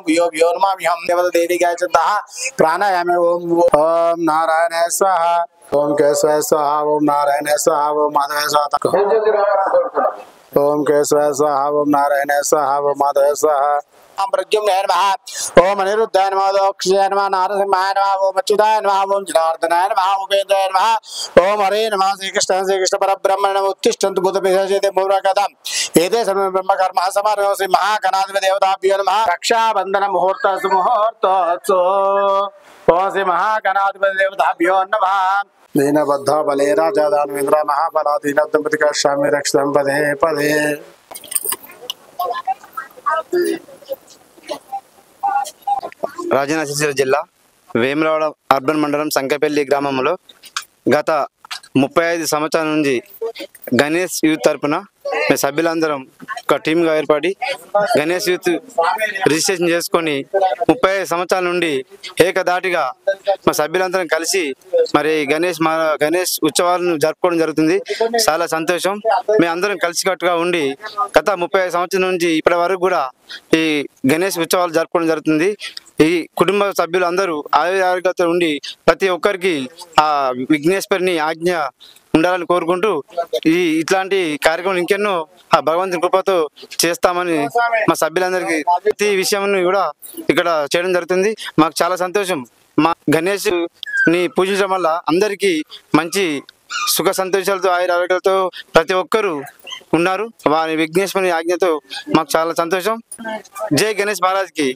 भूयो भूयो नमाम्यहं देवदेवी गायचतः प्राणायामे ओम नारायणाय स्वाहा ओम केशवाय स्वाहा ओम नारायणाय स्वाहा ओम माधवाय स्वाहा ओम केशवाय स्वाहा ओम नारायणाय स्वाहा ओम माधवाय स्वाहा ओम प्रद्युम्नाय नमः ओम अनिरुद्धाय नमः दक्षिणाय नमः नारसिंहाय नमः ओम अच्युताय नमः ओम जनार्दनाय नमः उपेन्द्राय नमः ओम हरे नमः श्री कृष्ण परब्रह्मणे उत्तिष्ठन्तु भूतपिशाचेते मूढकदम् एते सर्वे ब्रह्मकर्मः समारोह श्री महागणाधिपति देवताभ्यो नमः रक्षाबन्धन मुहूर्तस्तु मुहूर्तोत्सव ओम श्री महागणाधिपति देवताभ्यो नमः दीनबद्ध बले राजा दानवेन्द्र महाबलाधीन दंपति का स्वामी रक्षम पदे पदे రాజన్న సిరిసిల్ల జిల్లా వేములవాడ అర్బన్ మండలం సంకపల్లి గ్రామంలో గత 35 సంవత్సరాల నుంచి గణేష్ యూత్ తరపున మేము సభ్యులందరం ఒక టీమ్గా ఏర్పడి గణేష్ యూత్ రిజిస్ట్రేషన్ చేసుకొని 35 సంవత్సరాల నుండి ఏకదాటిగా మా సభ్యులందరం కలిసి మరి గణేష్ ఉత్సవాలను జరుపుకోవడం జరుగుతుంది. చాలా సంతోషం. మేము అందరం కలిసికట్టుగా ఉండి గత 35 సంవత్సరాల నుంచి ఇప్పటి వరకు కూడా ఈ గణేష్ ఉత్సవాలు జరుపుకోవడం జరుగుతుంది. ఈ కుటుంబ సభ్యులు అందరూ ఆరోగ్యంతో ఉండి ప్రతి ఒక్కరికి ఆ విఘ్నేశ్వరుని ఆజ్ఞ ఉండాలని కోరుకుంటూ ఇట్లాంటి కార్యక్రమం ఇంకెన్నో ఆ భగవంతుని కృపతో చేస్తామని మా సభ్యులందరికీ ప్రతి విషయాన్ని కూడా ఇక్కడ చేయడం జరుగుతుంది. మాకు చాలా సంతోషం. మా గణేష్ ని పూజించడం వల్ల అందరికీ మంచి సుఖ సంతోషాలతో ఆరోగ్యాలతో ప్రతి ఒక్కరూ ఉన్నారు. వారి విఘ్నేశ్వరుని ఆజ్ఞతో మాకు చాలా సంతోషం. జై గణేష్ మహారాజ్ కి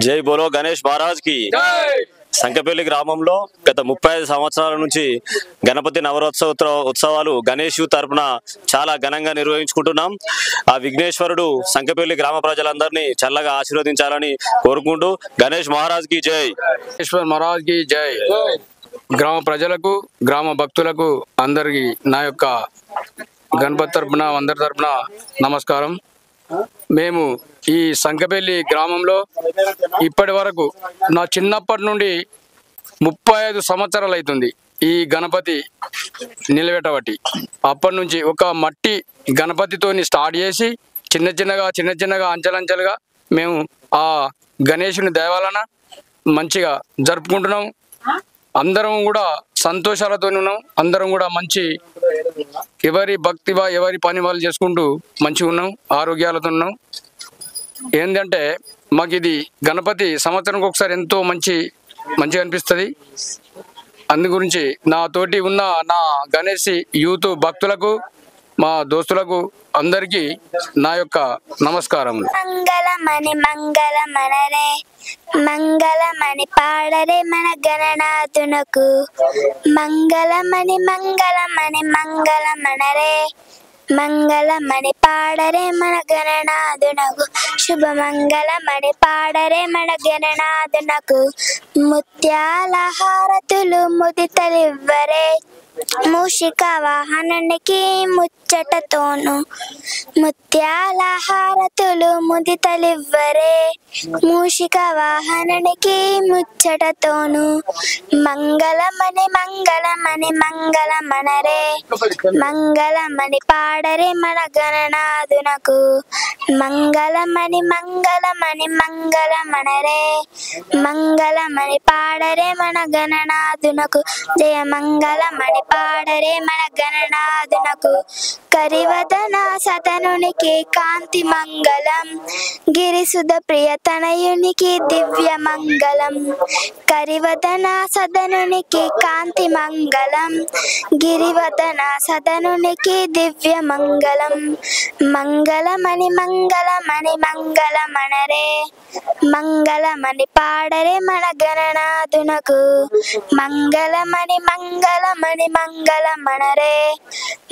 జై బోలో గణేష్ మహారాజ్ కి. సంకపల్లి గ్రామంలో గత 35 సంవత్సరాల నుంచి గణపతి ఉత్సవాలు గణేష్ యూత్ తరపున చాలా ఘనంగా నిర్వహించుకుంటున్నాం. ఆ విఘ్నేశ్వరుడు సంకపల్లి గ్రామ ప్రజలందరినీ చల్లగా ఆశీర్వదించాలని కోరుకుంటూ గణేష్ మహారాజ్ కి జై. గణేశ్వర్ మహారాజ్ కి జై. గ్రామ ప్రజలకు గ్రామ భక్తులకు అందరికి నా యొక్క గణపతి తరపున అందరి తరపున నమస్కారం. మేము ఈ సంకపల్లి గ్రామంలో ఇప్పటి వరకు నా చిన్నప్పటి నుండి 35 సంవత్సరాలు అవుతుంది ఈ గణపతి నిలబెట్టబట్టి. అప్పటి నుంచి ఒక మట్టి గణపతితోని స్టార్ట్ చేసి చిన్న చిన్నగా అంచెలంచెలుగా మేము ఆ గణేశుని దయ వలన మంచిగా జరుపుకుంటున్నాం. అందరం కూడా సంతోషాలతో ఉన్నాం. అందరం కూడా మంచి ఎవరి భక్తివా ఎవరి పని వాళ్ళు చేసుకుంటూ మంచిగా ఉన్నాం, ఆరోగ్యాలతో ఉన్నాం. ఏంటంటే మాకు ఇది గణపతి సంవత్సరానికి ఒకసారి ఎంతో మంచిగా అనిపిస్తుంది. అందు గురించి నాతోటి ఉన్న నా గణేష్ యూత్ భక్తులకు మా దోస్తులకు అందరికీ నా యొక్క నమస్కారం. మంగళమణి మంగళమనరే మంగళమణి పాడరే మన గణనాథునకు మంగళమణి మంగళమణి మంగళమనరే మంగళమణి పాడరే మన గణనాథునకు శుభమంగళమణి పాడరే మన గణనాథునకు ముత్యాల హారతులు ముదితలివ్వరే మూషిక వాహనానికి ముచ్చటతోను ముత్యాల హారతులు ముదితలివ్వరే మూషిక వాహనానికి ముచ్చటతోను మంగళమణి మంగళమణి మంగళమనరే మంగళమణి పాడరే మన గణనాథునకు మంగళమణి మంగళమణి మంగళమనరే మంగళమణి పాడరే మన గణనాథునకు జయ మంగళమణి పాడరే మన గణనాథునకు కరివదన సతనునికి కాంతి మంగళం గిరిసుధ ప్రియతనయునికి దివ్య మంగళం కరివదన సదనునికి కాంతి మంగళం గిరివదన సదనునికి దివ్య మంగళం మంగళమణి మంగళమణి మంగళమనరే మంగళమణి పాడరే మన గణనాథునకు మంగళమణి మంగళమణి మంగళమనరే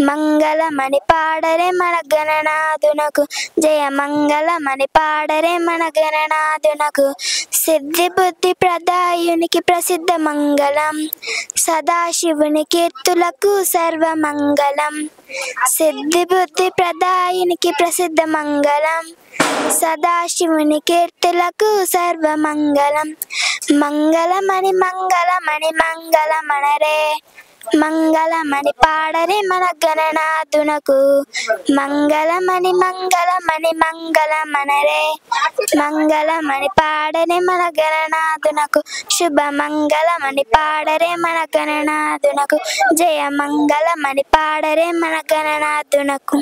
మంగళమణి పాడరే మన గణనాథునకు జయ మంగళమణి పాడరే మన గణనాథునకు సిద్ధి బుద్ధి ప్రదాయునికి ప్రసిద్ధ మంగళం సదాశివుని కీర్తులకు సర్వమంగళం సిద్ధి బుద్ధి ప్రదాయునికి ప్రసిద్ధ మంగళం సదాశివుని కీర్తులకు సర్వమంగళం మంగళమణి మంగళమణి మంగళమనరే మంగళమణి పాడరే మన గణనాథునకు మంగళమణి మంగళమణి మంగళమనరే మంగళమణి పాడరే మన గణనాథునకు శుభ మంగళమణి పాడరే మన గణనాథునకు జయ మంగళమణి పాడరే మన గణనాథునకు